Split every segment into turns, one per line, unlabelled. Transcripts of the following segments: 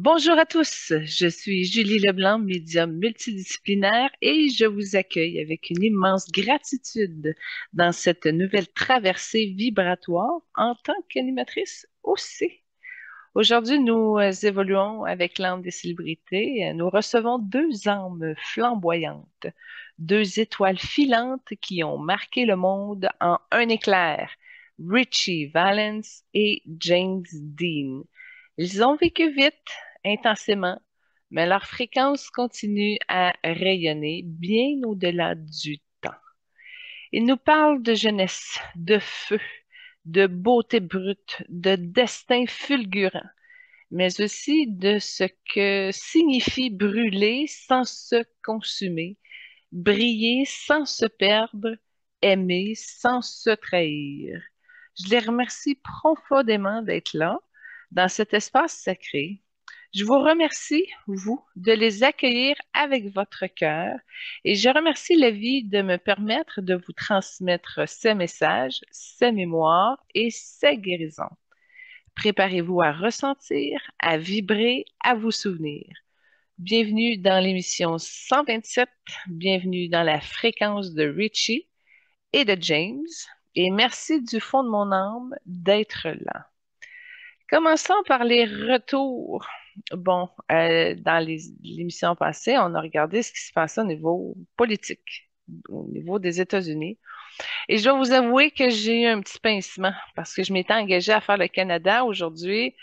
Bonjour à tous, je suis Julie Leblanc, médium multidisciplinaire et je vous accueille avec une immense gratitude dans cette nouvelle traversée vibratoire en tant qu'animatrice aussi. Aujourd'hui, nous évoluons avec l'âme des célébrités. Nous recevons deux âmes flamboyantes, deux étoiles filantes qui ont marqué le monde en un éclair, Richie Valens et James Dean. Ils ont vécu vite, intensément, mais leur fréquence continue à rayonner bien au-delà du temps. Ils nous parlent de jeunesse, de feu, de beauté brute, de destin fulgurant, mais aussi de ce que signifie brûler sans se consumer, briller sans se perdre, aimer sans se trahir. Je les remercie profondément d'être là, dans cet espace sacré. Je vous remercie, vous, de les accueillir avec votre cœur et je remercie la vie de me permettre de vous transmettre ces messages, ces mémoires et ces guérisons. Préparez-vous à ressentir, à vibrer, à vous souvenir. Bienvenue dans l'émission 127, bienvenue dans la fréquence de Richie et de James, et merci du fond de mon âme d'être là. Commençons par les retours. Bon, dans l'émission passée, on a regardé ce qui se passait au niveau politique, au niveau des États-Unis. Et je dois vous avouer que j'ai eu un petit pincement parce que je m'étais engagée à faire le Canada aujourd'hui,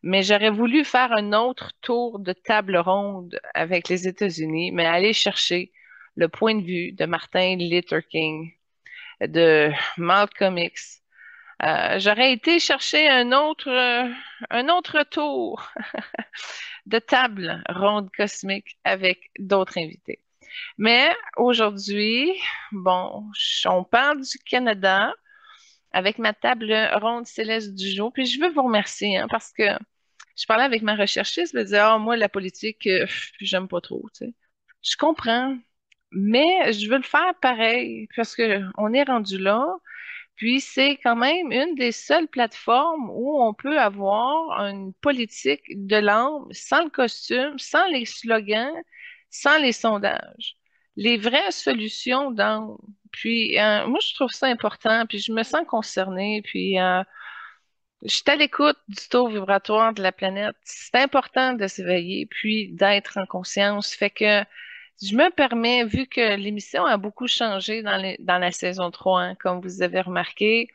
mais j'aurais voulu faire un autre tour de table ronde avec les États-Unis, mais aller chercher le point de vue de Martin Luther King, de Malcolm X. J'aurais été chercher un autre tour de table ronde cosmique avec d'autres invités. Mais aujourd'hui, bon, on parle du Canada avec ma table ronde céleste du jour. Puis je veux vous remercier hein, parce que je parlais avec ma recherchiste, elle me disait, ah, moi, la politique, j'aime pas trop, tu sais. Je comprends, mais je veux le faire pareil parce que on est rendu là. Puis c'est quand même une des seules plateformes où on peut avoir une politique de l'âme sans le costume, sans les slogans, sans les sondages. Les vraies solutions d'âme. Puis moi, je trouve ça important, puis je me sens concernée, puis je suis à l'écoute du taux vibratoire de la planète. C'est important de s'éveiller, puis d'être en conscience. Fait que je me permets, vu que l'émission a beaucoup changé dans la saison 3, hein, comme vous avez remarqué,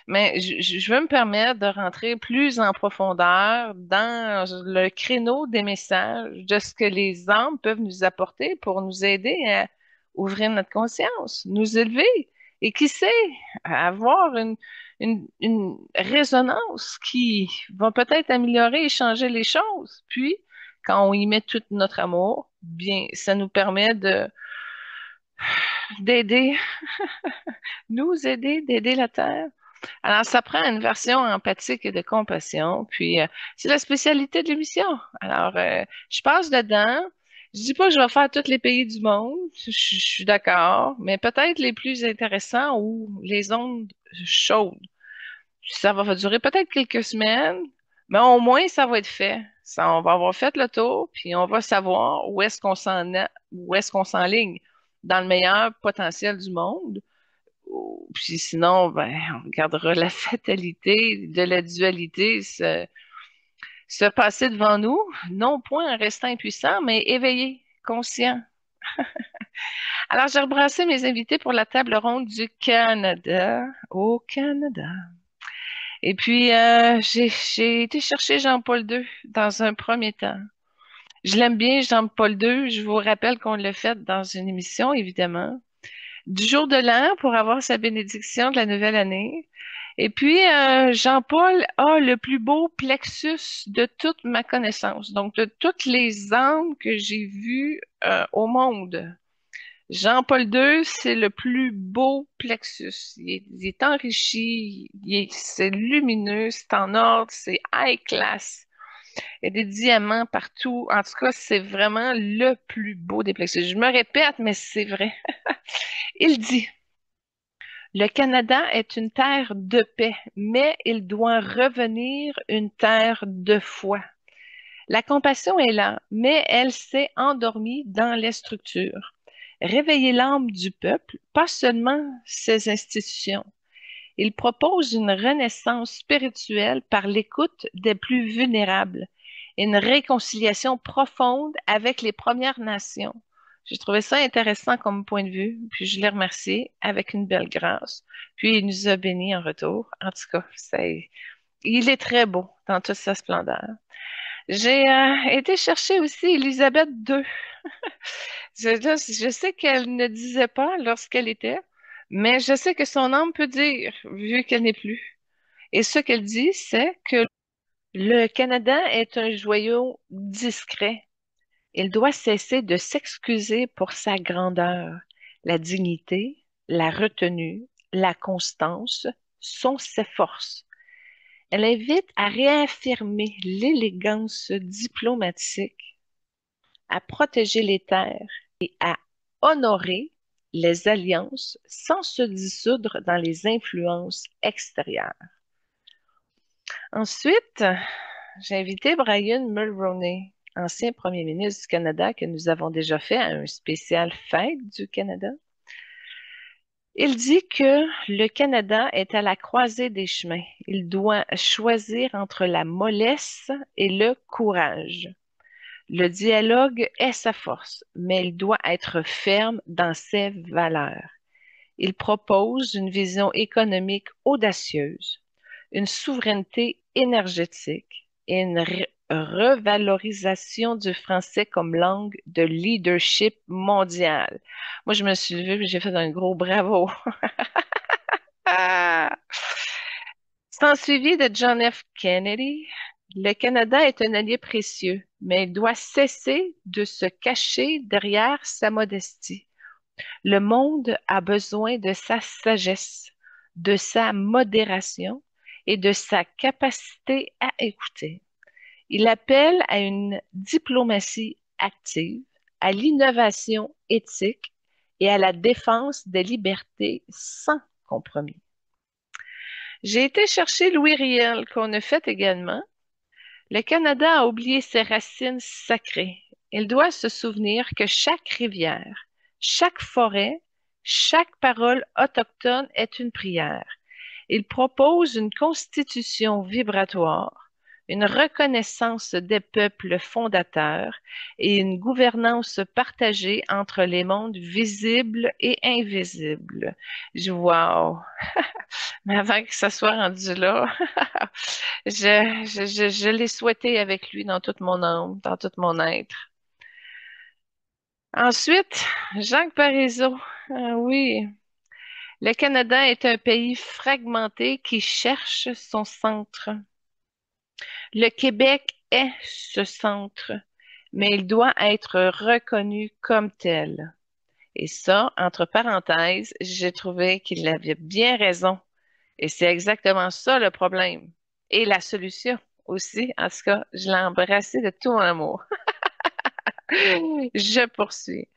mais je veux me permettre de rentrer plus en profondeur dans le créneau des messages, de ce que les âmes peuvent nous apporter pour nous aider à ouvrir notre conscience, nous élever et qui sait, avoir une résonance qui va peut-être améliorer et changer les choses. Puis, quand on y met tout notre amour, bien, ça nous permet de d'aider, nous aider, d'aider la Terre. Alors, ça prend une version empathique et de compassion, puis c'est la spécialité de l'émission. Alors, je passe dedans. Je dis pas que je vais faire tous les pays du monde, je suis d'accord, mais peut-être les plus intéressants ou les ondes chaudes. Ça va durer peut-être quelques semaines, mais au moins ça va être fait. Ça, on va avoir fait le tour, puis on va savoir où est-ce qu'on s'en est, où est-ce qu'on s'enligne dans le meilleur potentiel du monde. Puis sinon, ben, on regardera la fatalité de la dualité se passer devant nous, non point en restant impuissant, mais éveillé, conscient. Alors, j'ai rebrassé mes invités pour la table ronde du Canada, au Canada. Et puis, j'ai été chercher Jean-Paul II dans un premier temps. Je l'aime bien, Jean-Paul II. Je vous rappelle qu'on l'a fait dans une émission, évidemment. Du jour de l'an pour avoir sa bénédiction de la nouvelle année. Et puis, Jean-Paul a le plus beau plexus de toute ma connaissance, donc de toutes les âmes que j'ai vues au monde. Jean-Paul II, c'est le plus beau plexus. Il est enrichi, c'est lumineux, c'est en ordre, c'est high class. Il y a des diamants partout. En tout cas, c'est vraiment le plus beau des plexus. Je me répète, mais c'est vrai. Il dit, le Canada est une terre de paix, mais il doit revenir une terre de foi. La compassion est là, mais elle s'est endormie dans les structures. Réveiller l'âme du peuple, pas seulement ses institutions. Il propose une renaissance spirituelle par l'écoute des plus vulnérables, une réconciliation profonde avec les Premières Nations. J'ai trouvé ça intéressant comme point de vue, puis je l'ai remercié avec une belle grâce. Puis il nous a bénis en retour. En tout cas, il est très beau dans toute sa splendeur. J'ai été chercher aussi Élisabeth II. Je sais qu'elle ne disait pas lorsqu'elle était, mais je sais que son âme peut dire, vu qu'elle n'est plus. Et ce qu'elle dit, c'est que le Canada est un joyau discret. Il doit cesser de s'excuser pour sa grandeur. La dignité, la retenue, la constance sont ses forces. Elle invite à réaffirmer l'élégance diplomatique, à protéger les terres et à honorer les alliances sans se dissoudre dans les influences extérieures. Ensuite, j'ai invité Brian Mulroney, ancien premier ministre du Canada, que nous avons déjà fait à un spécial fête du Canada. Il dit que le Canada est à la croisée des chemins. Il doit choisir entre la mollesse et le courage. Le dialogue est sa force, mais il doit être ferme dans ses valeurs. Il propose une vision économique audacieuse, une souveraineté énergétique et une revalorisation du français comme langue de leadership mondial. Moi, je me suis levée et j'ai fait un gros bravo. Ah! Sans suivi de John F. Kennedy, le Canada est un allié précieux, mais il doit cesser de se cacher derrière sa modestie. Le monde a besoin de sa sagesse, de sa modération et de sa capacité à écouter. Il appelle à une diplomatie active, à l'innovation éthique et à la défense des libertés sans compromis. J'ai été chercher Louis Riel, qu'on a fait également. Le Canada a oublié ses racines sacrées. Il doit se souvenir que chaque rivière, chaque forêt, chaque parole autochtone est une prière. Il propose une constitution vibratoire, une reconnaissance des peuples fondateurs et une gouvernance partagée entre les mondes visibles et invisibles. Wow! Mais avant que ça soit rendu là, je l'ai souhaité avec lui dans toute mon âme, dans tout mon être. Ensuite, Jacques Parizeau. Ah oui, le Canada est un pays fragmenté qui cherche son centre. Le Québec est ce centre, mais il doit être reconnu comme tel. Et ça, entre parenthèses, j'ai trouvé qu'il avait bien raison. Et c'est exactement ça le problème. Et la solution aussi. En tout cas, je l'ai embrassé de tout mon amour. Je poursuis.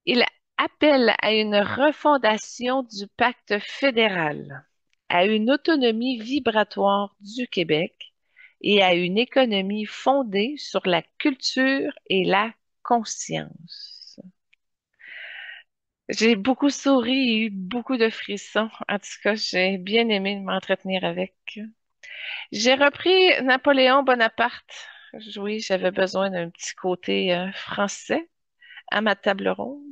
Il appelle à une refondation du pacte fédéral, à une autonomie vibratoire du Québec et à une économie fondée sur la culture et la conscience. J'ai beaucoup souri et eu beaucoup de frissons. En tout cas, j'ai bien aimé m'entretenir avec. J'ai repris Napoléon Bonaparte. Oui, j'avais besoin d'un petit côté français à ma table ronde.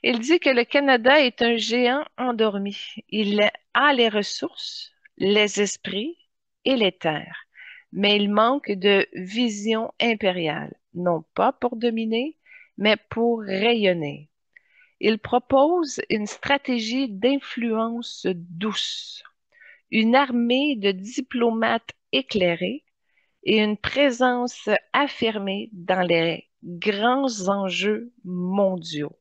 Il dit que le Canada est un géant endormi. Il a les ressources, les esprits et les terres, mais il manque de vision impériale, non pas pour dominer, mais pour rayonner. Il propose une stratégie d'influence douce, une armée de diplomates éclairés et une présence affirmée dans les grands enjeux mondiaux.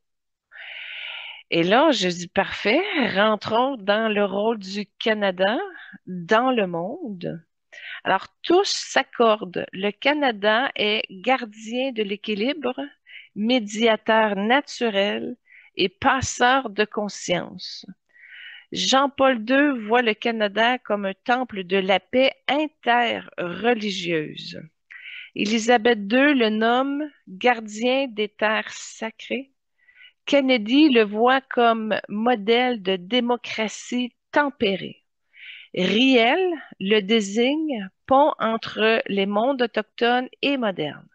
Et là, je dis parfait, rentrons dans le rôle du Canada dans le monde. Alors, tous s'accordent. Le Canada est gardien de l'équilibre, médiateur naturel et passeur de conscience. Jean-Paul II voit le Canada comme un temple de la paix interreligieuse. Élisabeth II le nomme gardien des terres sacrées. Kennedy le voit comme modèle de démocratie tempérée. Riel le désigne pont entre les mondes autochtones et modernes.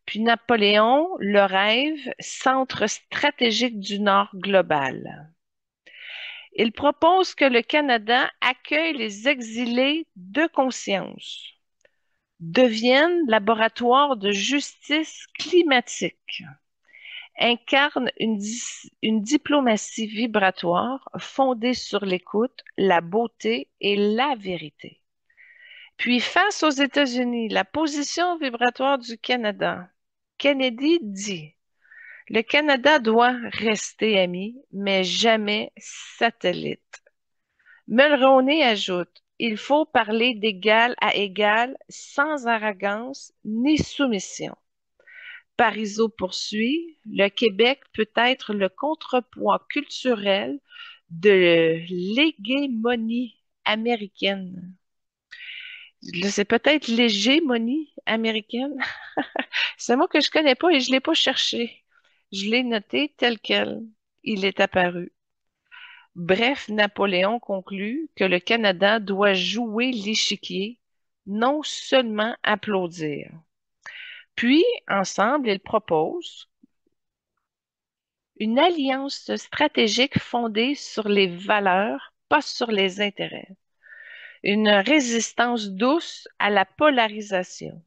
Puis Napoléon le rêve centre stratégique du Nord global. Il propose que le Canada accueille les exilés de conscience, devienne laboratoire de justice climatique, incarne une diplomatie vibratoire fondée sur l'écoute, la beauté et la vérité. Puis face aux États-Unis, la position vibratoire du Canada, Kennedy dit: le Canada doit rester ami, mais jamais satellite. Mulroney ajoute: il faut parler d'égal à égal, sans arrogance ni soumission. Parizeau poursuit: le Québec peut être le contrepoids culturel de l'hégémonie américaine. C'est peut-être l'hégémonie américaine. C'est un mot que je connais pas et je l'ai pas cherché. Je l'ai noté tel quel. Il est apparu. Bref, Napoléon conclut que le Canada doit jouer l'échiquier, non seulement applaudir. Puis, ensemble, ils proposent une alliance stratégique fondée sur les valeurs, pas sur les intérêts. Une résistance douce à la polarisation.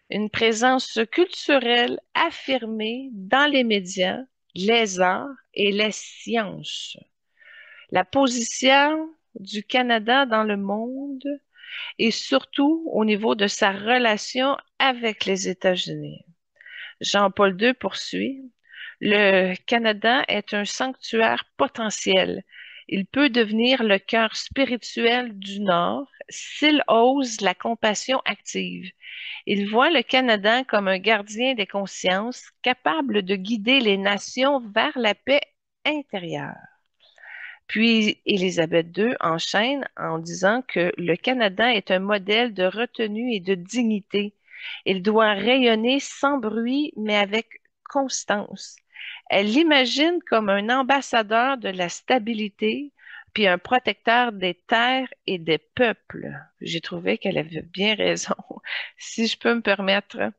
Une présence culturelle affirmée dans les médias, les arts et les sciences. La position du Canada dans le monde et surtout au niveau de sa relation avec les États-Unis. Jean-Paul II poursuit: le Canada est un sanctuaire potentiel. Il peut devenir le cœur spirituel du Nord s'il ose la compassion active. Il voit le Canada comme un gardien des consciences capable de guider les nations vers la paix intérieure. Puis Élisabeth II enchaîne en disant que le Canada est un modèle de retenue et de dignité. Il doit rayonner sans bruit, mais avec constance. Elle l'imagine comme un ambassadeur de la stabilité, puis un protecteur des terres et des peuples. J'ai trouvé qu'elle avait bien raison, si je peux me permettre.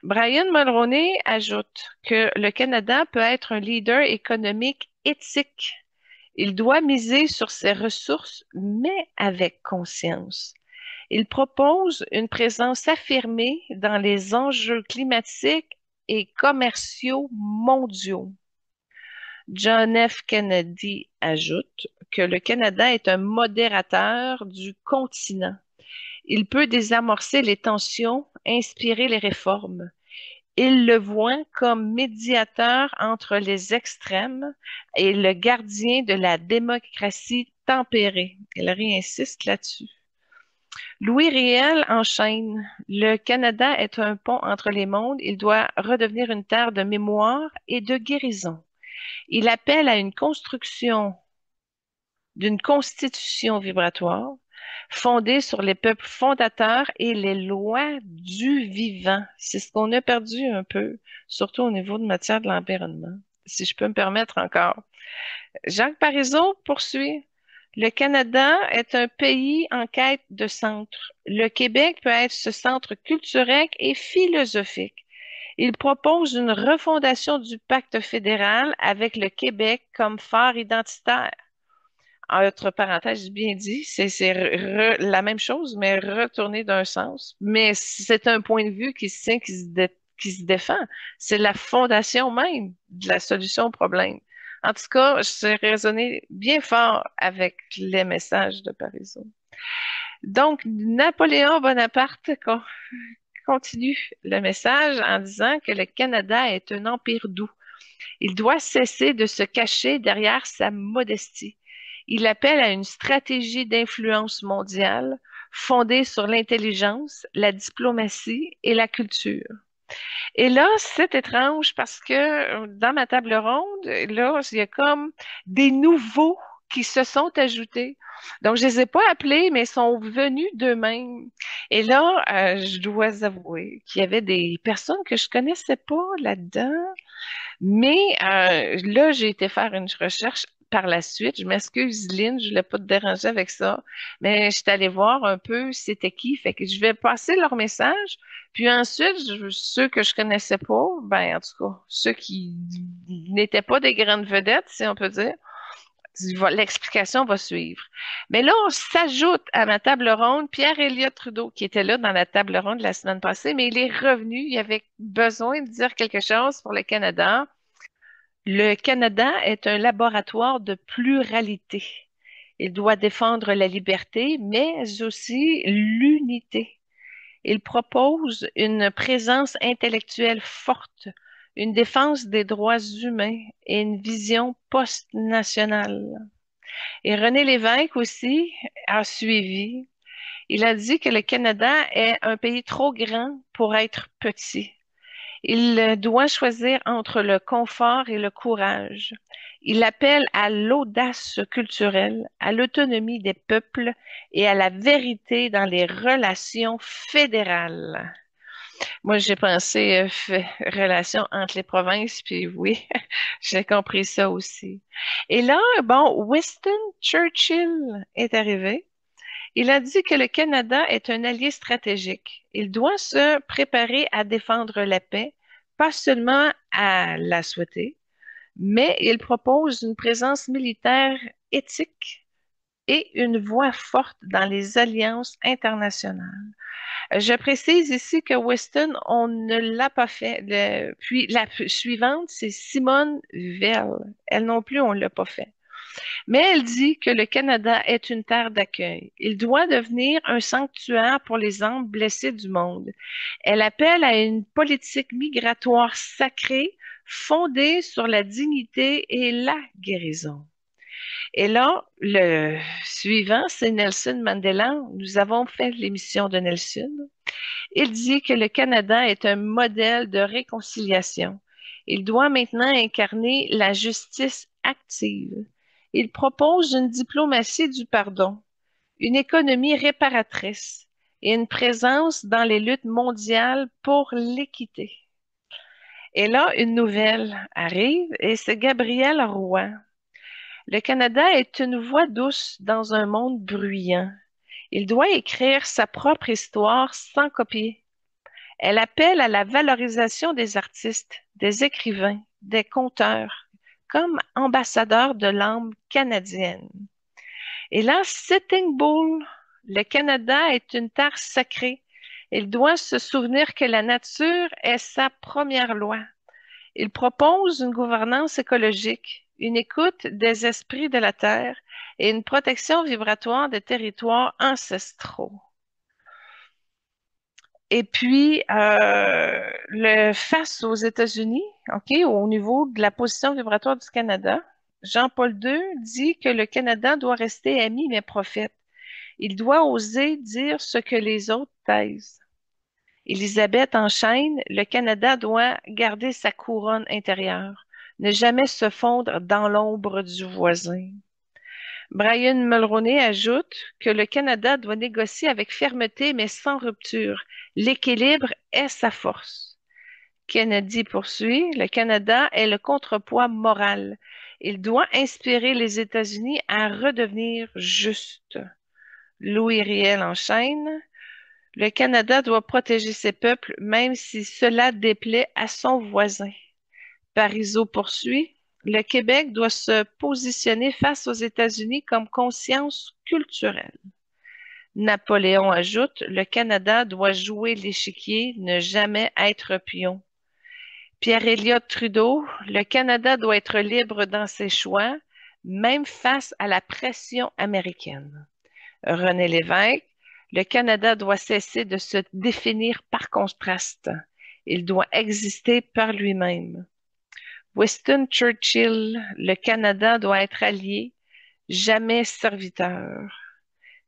Brian Mulroney ajoute que le Canada peut être un leader économique éthique. Il doit miser sur ses ressources, mais avec conscience. Il propose une présence affirmée dans les enjeux climatiques et commerciaux mondiaux. John F. Kennedy ajoute que le Canada est un modérateur du continent. Il peut désamorcer les tensions, inspirer les réformes. Il le voit comme médiateur entre les extrêmes et le gardien de la démocratie tempérée. Il réinsiste là-dessus. Louis Riel enchaîne: le Canada est un pont entre les mondes. Il doit redevenir une terre de mémoire et de guérison. Il appelle à une construction d'une constitution vibratoire fondée sur les peuples fondateurs et les lois du vivant. C'est ce qu'on a perdu un peu, surtout au niveau de matière de l'environnement, si je peux me permettre encore. Jacques Parizeau poursuit: le Canada est un pays en quête de centre. Le Québec peut être ce centre culturel et philosophique. Il propose une refondation du pacte fédéral avec le Québec comme phare identitaire. Entre parenthèses, bien dit, c'est la même chose, mais retourné d'un sens. Mais c'est un point de vue qui se tient, qui se défend. C'est la fondation même de la solution au problème. En tout cas, j'ai raisonné bien fort avec les messages de Parizeau. Donc, Napoléon Bonaparte continue le message en disant que le Canada est un empire doux. Il doit cesser de se cacher derrière sa modestie. Il appelle à une stratégie d'influence mondiale fondée sur l'intelligence, la diplomatie et la culture. Et là, c'est étrange parce que dans ma table ronde, là, il y a comme des nouveaux qui se sont ajoutés. Donc, je les ai pas appelés, mais ils sont venus d'eux-mêmes. Et là, je dois avouer qu'il y avait des personnes que je connaissais pas là-dedans. Mais là, j'ai été faire une recherche par la suite. Je m'excuse, Lynn, je voulais pas te déranger avec ça, mais je suis allée voir un peu c'était qui. Fait que je vais passer leur message. Puis ensuite, ceux que je connaissais pas, ben en tout cas, ceux qui n'étaient pas des grandes vedettes, si on peut dire, l'explication va suivre. Mais là, on s'ajoute à ma table ronde Pierre-Éliott Trudeau, qui était là dans la table ronde la semaine passée, mais il est revenu. Il avait besoin de dire quelque chose pour le Canada. Le Canada est un laboratoire de pluralité. Il doit défendre la liberté, mais aussi l'unité. Il propose une présence intellectuelle forte, une défense des droits humains et une vision post-nationale. Et René Lévesque aussi a suivi. Il a dit que le Canada est un pays trop grand pour être petit. Il doit choisir entre le confort et le courage. Il appelle à l'audace culturelle, à l'autonomie des peuples et à la vérité dans les relations fédérales. Moi, j'ai pensé relations entre les provinces, puis oui, j'ai compris ça aussi. Et là, bon, Winston Churchill est arrivé. Il a dit que le Canada est un allié stratégique. Il doit se préparer à défendre la paix, pas seulement à la souhaiter, mais il propose une présence militaire éthique et une voix forte dans les alliances internationales. Je précise ici que Weston, on ne l'a pas fait. Puis la suivante, c'est Simone Veil. Elle non plus, on ne l'a pas fait. Mais elle dit que le Canada est une terre d'accueil. Il doit devenir un sanctuaire pour les âmes blessées du monde. Elle appelle à une politique migratoire sacrée fondée sur la dignité et la guérison. Et là, le suivant, c'est Nelson Mandela. Nous avons fait l'émission de Nelson. Il dit que le Canada est un modèle de réconciliation. Il doit maintenant incarner la justice active. Il propose une diplomatie du pardon, une économie réparatrice et une présence dans les luttes mondiales pour l'équité. Et là, une nouvelle arrive et c'est Gabriel Roy. Le Canada est une voix douce dans un monde bruyant. Il doit écrire sa propre histoire sans copier. Elle appelle à la valorisation des artistes, des écrivains, des conteurs, comme ambassadeurs de l'âme canadienne. Et là, Sitting Bull, le Canada est une terre sacrée. Il doit se souvenir que la nature est sa première loi. Il propose une gouvernance écologique, une écoute des esprits de la terre et une protection vibratoire des territoires ancestraux. Et puis, face aux États-Unis, OK, au niveau de la position vibratoire du Canada, Jean-Paul II dit que le Canada doit rester ami mais prophète. Il doit oser dire ce que les autres taisent. Élisabeth enchaîne, le Canada doit garder sa couronne intérieure, ne jamais se fondre dans l'ombre du voisin. Brian Mulroney ajoute que le Canada doit négocier avec fermeté mais sans rupture. L'équilibre est sa force. Kennedy poursuit, le Canada est le contrepoids moral. Il doit inspirer les États-Unis à redevenir juste. Louis Riel enchaîne, le Canada doit protéger ses peuples même si cela déplaît à son voisin. Parizeau poursuit, le Québec doit se positionner face aux États-Unis comme conscience culturelle. Napoléon ajoute, le Canada doit jouer l'échiquier, ne jamais être pion. Pierre-Éliott Trudeau, le Canada doit être libre dans ses choix, même face à la pression américaine. René Lévesque, le Canada doit cesser de se définir par contraste. Il doit exister par lui-même. Winston Churchill, le Canada doit être allié, jamais serviteur.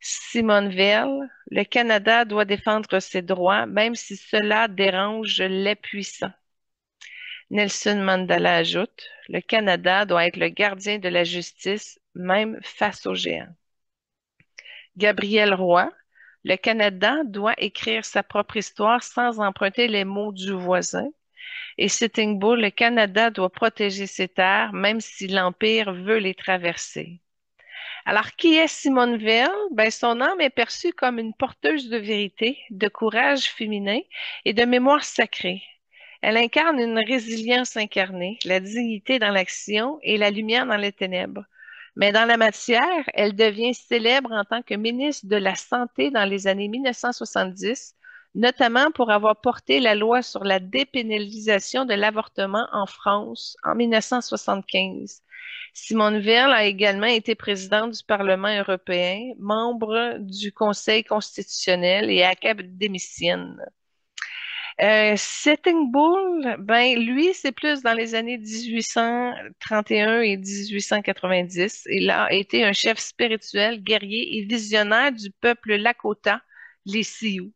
Simone Veil, le Canada doit défendre ses droits, même si cela dérange les puissants. Nelson Mandela ajoute, le Canada doit être le gardien de la justice, même face aux géants. Gabriel Roy, le Canada doit écrire sa propre histoire sans emprunter les mots du voisin. Et Sitting Bull, le Canada doit protéger ses terres, même si l'Empire veut les traverser. Alors, qui est Simone Veil? Ben, son âme est perçue comme une porteuse de vérité, de courage féminin et de mémoire sacrée. Elle incarne une résilience incarnée, la dignité dans l'action et la lumière dans les ténèbres. Mais dans la matière, elle devient célèbre en tant que ministre de la Santé dans les années 1970, notamment pour avoir porté la loi sur la dépénalisation de l'avortement en France en 1975. Simone Veil a également été présidente du Parlement européen, membre du Conseil constitutionnel et académicienne. Sitting Bull, ben lui, c'est plus dans les années 1831 et 1890. Il a été un chef spirituel, guerrier et visionnaire du peuple Lakota, les Sioux,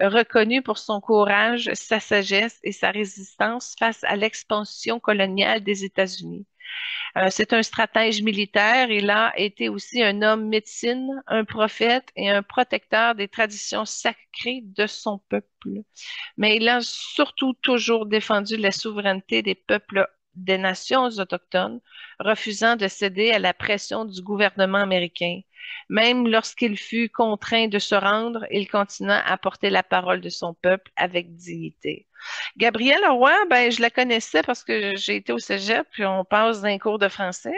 reconnu pour son courage, sa sagesse et sa résistance face à l'expansion coloniale des États-Unis. C'est un stratège militaire. Il a été aussi un homme médecine, un prophète et un protecteur des traditions sacrées de son peuple. Mais il a surtout toujours défendu la souveraineté des peuples des nations autochtones, refusant de céder à la pression du gouvernement américain. Même lorsqu'il fut contraint de se rendre, il continua à porter la parole de son peuple avec dignité. Gabrielle Roy, ben, je la connaissais parce que j'ai été au cégep, puis on passe d'un cours de français.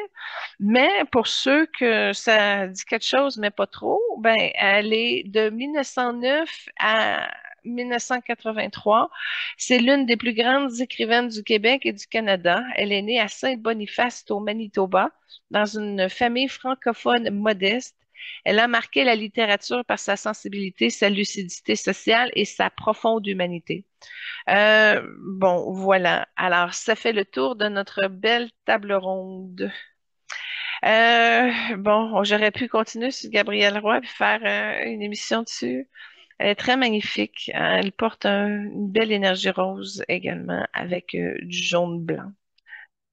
Mais pour ceux que ça dit quelque chose, mais pas trop, ben, elle est de 1909 à 1983. C'est l'une des plus grandes écrivaines du Québec et du Canada. Elle est née à Saint-Boniface, au Manitoba, dans une famille francophone modeste. Elle a marqué la littérature par sa sensibilité, sa lucidité sociale et sa profonde humanité. Bon, voilà. Alors, ça fait le tour de notre belle table ronde. Bon, j'aurais pu continuer sur Gabrielle Roy et faire une émission dessus. Elle est très magnifique. Elle porte une belle énergie rose également avec du jaune blanc.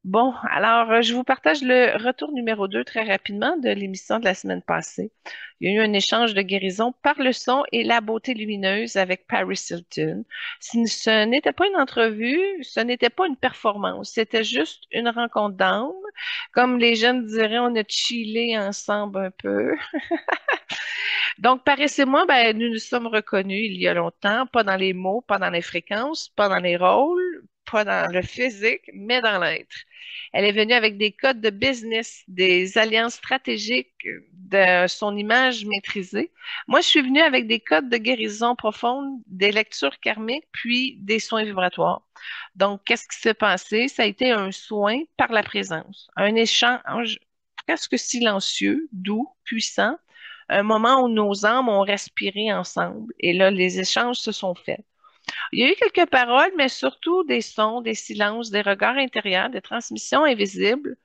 Bon, alors je vous partage le retour numéro 2 très rapidement de l'émission de la semaine passée. Il y a eu un échange de guérison par le son et la beauté lumineuse avec Paris Hilton. Ce n'était pas une entrevue, ce n'était pas une performance, c'était juste une rencontre d'âme. Comme les jeunes diraient, on a chillé ensemble un peu. Donc, Paris et moi, ben, nous nous sommes reconnus il y a longtemps, pas dans les mots, pas dans les fréquences, pas dans les rôles, pas dans le physique, mais dans l'être. Elle est venue avec des codes de business, des alliances stratégiques, de son image maîtrisée. Moi, je suis venue avec des codes de guérison profonde, des lectures karmiques, puis des soins vibratoires. Donc, qu'est-ce qui s'est passé? Ça a été un soin par la présence, un échange presque silencieux, doux, puissant, un moment où nos âmes ont respiré ensemble et là, les échanges se sont faits. Il y a eu quelques paroles, mais surtout des sons, des silences, des regards intérieurs, des transmissions invisibles.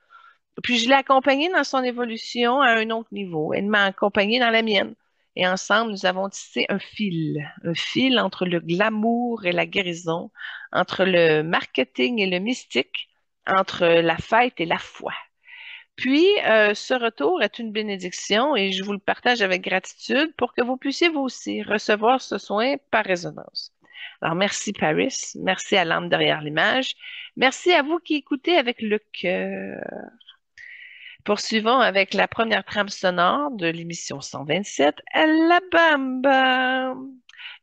Puis je l'ai accompagnée dans son évolution à un autre niveau. Elle m'a accompagnée dans la mienne. Et ensemble, nous avons tissé un fil entre le glamour et la guérison, entre le marketing et le mystique, entre la fête et la foi. Puis, ce retour est une bénédiction et je vous le partage avec gratitude pour que vous puissiez vous aussi recevoir ce soin par résonance. Alors, merci Paris, merci à l'âme derrière l'image, merci à vous qui écoutez avec le cœur. Poursuivons avec la première trame sonore de l'émission 127, La Bamba.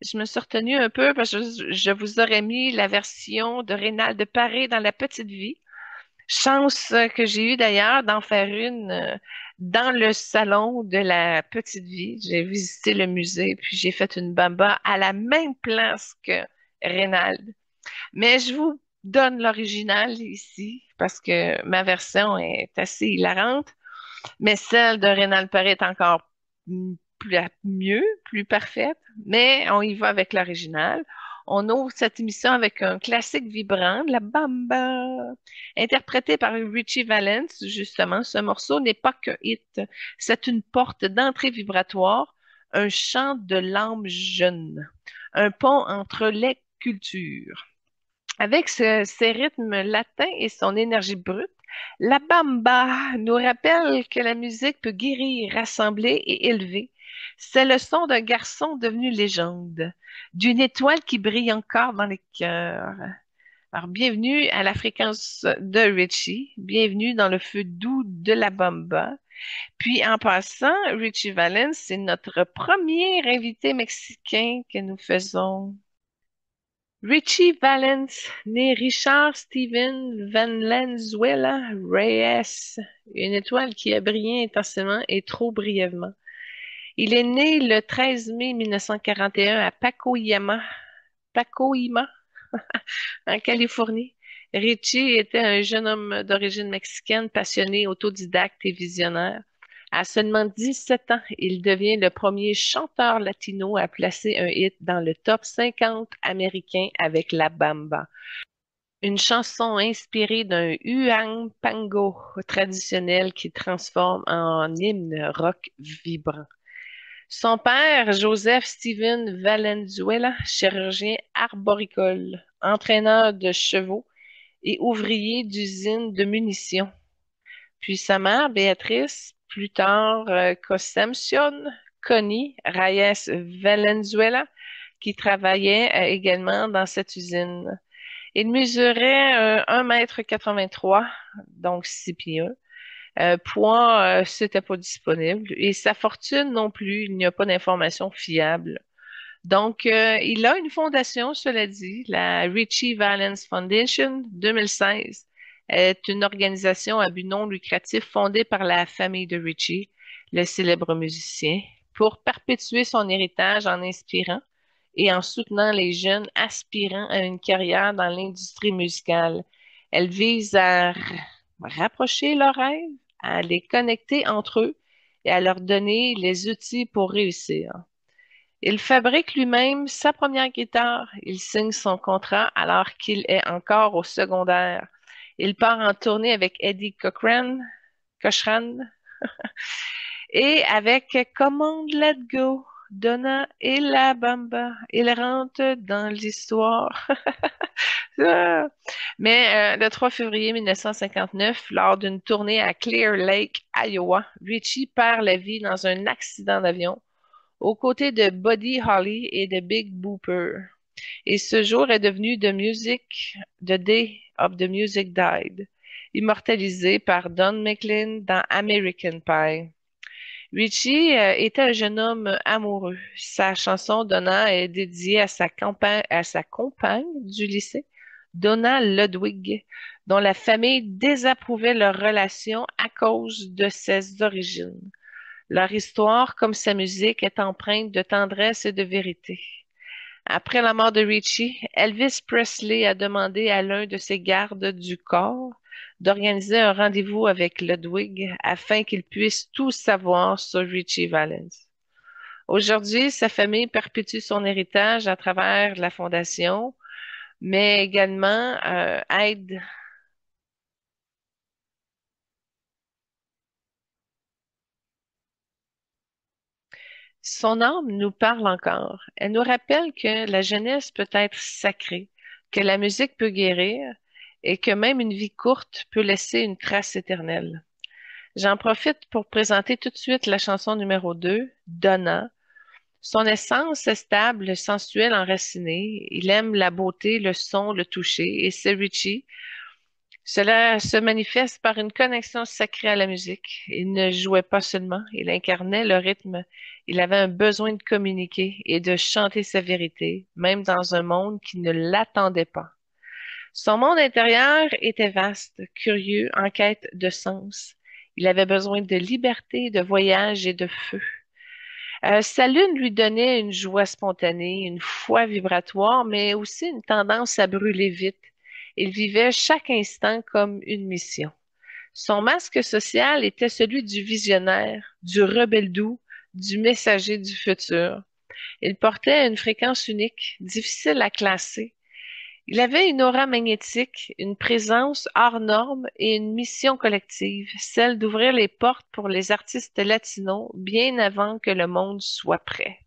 Je me suis retenue un peu parce que je vous aurais mis la version de Rénal de Paré dans La Petite Vie. Chance que j'ai eue d'ailleurs d'en faire une dans le salon de la Petite Vie. J'ai visité le musée, puis j'ai fait une bamba à la même place que Reynald. Mais je vous donne l'original ici parce que ma version est assez hilarante, mais celle de Reynald Paré est encore mieux, plus parfaite, mais on y va avec l'original. On ouvre cette émission avec un classique vibrant, la bamba, interprété par Richie Valens, justement. Ce morceau n'est pas qu'un hit, c'est une porte d'entrée vibratoire, un chant de l'âme jeune, un pont entre les cultures. Avec ses rythmes latins et son énergie brute, La bamba nous rappelle que la musique peut guérir, rassembler et élever. C'est le son d'un garçon devenu légende, d'une étoile qui brille encore dans les cœurs. Alors, bienvenue à la fréquence de Richie, bienvenue dans le feu doux de la bamba. Puis en passant, Richie Valens, c'est notre premier invité mexicain que nous faisons. Richie Valens, né Richard Steven Valenzuela Reyes, une étoile qui a brillé intensément et trop brièvement. Il est né le 13 mai 1941 à Pacoima, en Californie. Richie était un jeune homme d'origine mexicaine, passionné, autodidacte et visionnaire. À seulement 17 ans, il devient le premier chanteur latino à placer un hit dans le top 50 américain avec La Bamba, une chanson inspirée d'un huang-pango traditionnel qui transforme en hymne rock vibrant. Son père, Joseph Steven Valenzuela, chirurgien arboricole, entraîneur de chevaux et ouvrier d'usine de munitions. Puis sa mère, Béatrice, plus tard Concepción Connie Reyes Valenzuela, qui travaillait également dans cette usine. Il mesurait 1,83 m, donc 6 pieds 1. Poids, c'était pas disponible. Et sa fortune non plus, il n'y a pas d'informations fiables. Donc, il a une fondation, cela dit, la Richie Valens Foundation 2016. Est une organisation à but non lucratif fondée par la famille de Richie, le célèbre musicien, pour perpétuer son héritage en inspirant et en soutenant les jeunes aspirant à une carrière dans l'industrie musicale. Elle vise à rapprocher leurs rêves, à les connecter entre eux et à leur donner les outils pour réussir. Il fabrique lui-même sa première guitare. Il signe son contrat alors qu'il est encore au secondaire. Il part en tournée avec Eddie Cochran et avec Come On Let Go, Donna et la Bamba. Il rentre dans l'histoire. Mais le 3 février 1959, lors d'une tournée à Clear Lake, Iowa, Richie perd la vie dans un accident d'avion aux côtés de Buddy Holly et de Big Booper. Et ce jour est devenu The Day of the Music Died, immortalisé par Don McLean dans American Pie. Richie était un jeune homme amoureux. Sa chanson Donna est dédiée à sa compagne du lycée, Donna Ludwig, dont la famille désapprouvait leur relation à cause de ses origines. Leur histoire, comme sa musique, est empreinte de tendresse et de vérité. Après la mort de Richie, Elvis Presley a demandé à l'un de ses gardes du corps d'organiser un rendez-vous avec Ludwig afin qu'il puisse tout savoir sur Richie Valens. Aujourd'hui, sa famille perpétue son héritage à travers la fondation, mais également aide. Son âme nous parle encore. Elle nous rappelle que la jeunesse peut être sacrée, que la musique peut guérir et que même une vie courte peut laisser une trace éternelle. J'en profite pour présenter tout de suite la chanson numéro 2, Donna. Son essence est stable, sensuelle, enracinée. Il aime la beauté, le son, le toucher. Et c'est Richie. Cela se manifeste par une connexion sacrée à la musique. Il ne jouait pas seulement, il incarnait le rythme. Il avait un besoin de communiquer et de chanter sa vérité, même dans un monde qui ne l'attendait pas. Son monde intérieur était vaste, curieux, en quête de sens. Il avait besoin de liberté, de voyage et de feu. Sa lune lui donnait une joie spontanée, une foi vibratoire, mais aussi une tendance à brûler vite. Il vivait chaque instant comme une mission. Son masque social était celui du visionnaire, du rebelle doux, du messager du futur. Il portait une fréquence unique, difficile à classer. Il avait une aura magnétique, une présence hors norme et une mission collective, celle d'ouvrir les portes pour les artistes latinos bien avant que le monde soit prêt.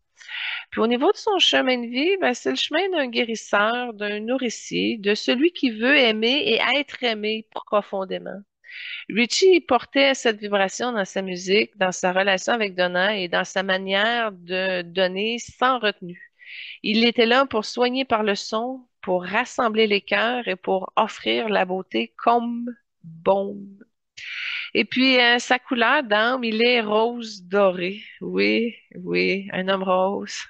Puis au niveau de son chemin de vie, ben, c'est le chemin d'un guérisseur, d'un nourricier, de celui qui veut aimer et être aimé profondément. Richie portait cette vibration dans sa musique, dans sa relation avec Donna et dans sa manière de donner sans retenue. Il était là pour soigner par le son, pour rassembler les cœurs et pour offrir la beauté comme bombe. Et puis, sa couleur d'âme, il est rose doré. Oui, oui, un homme rose.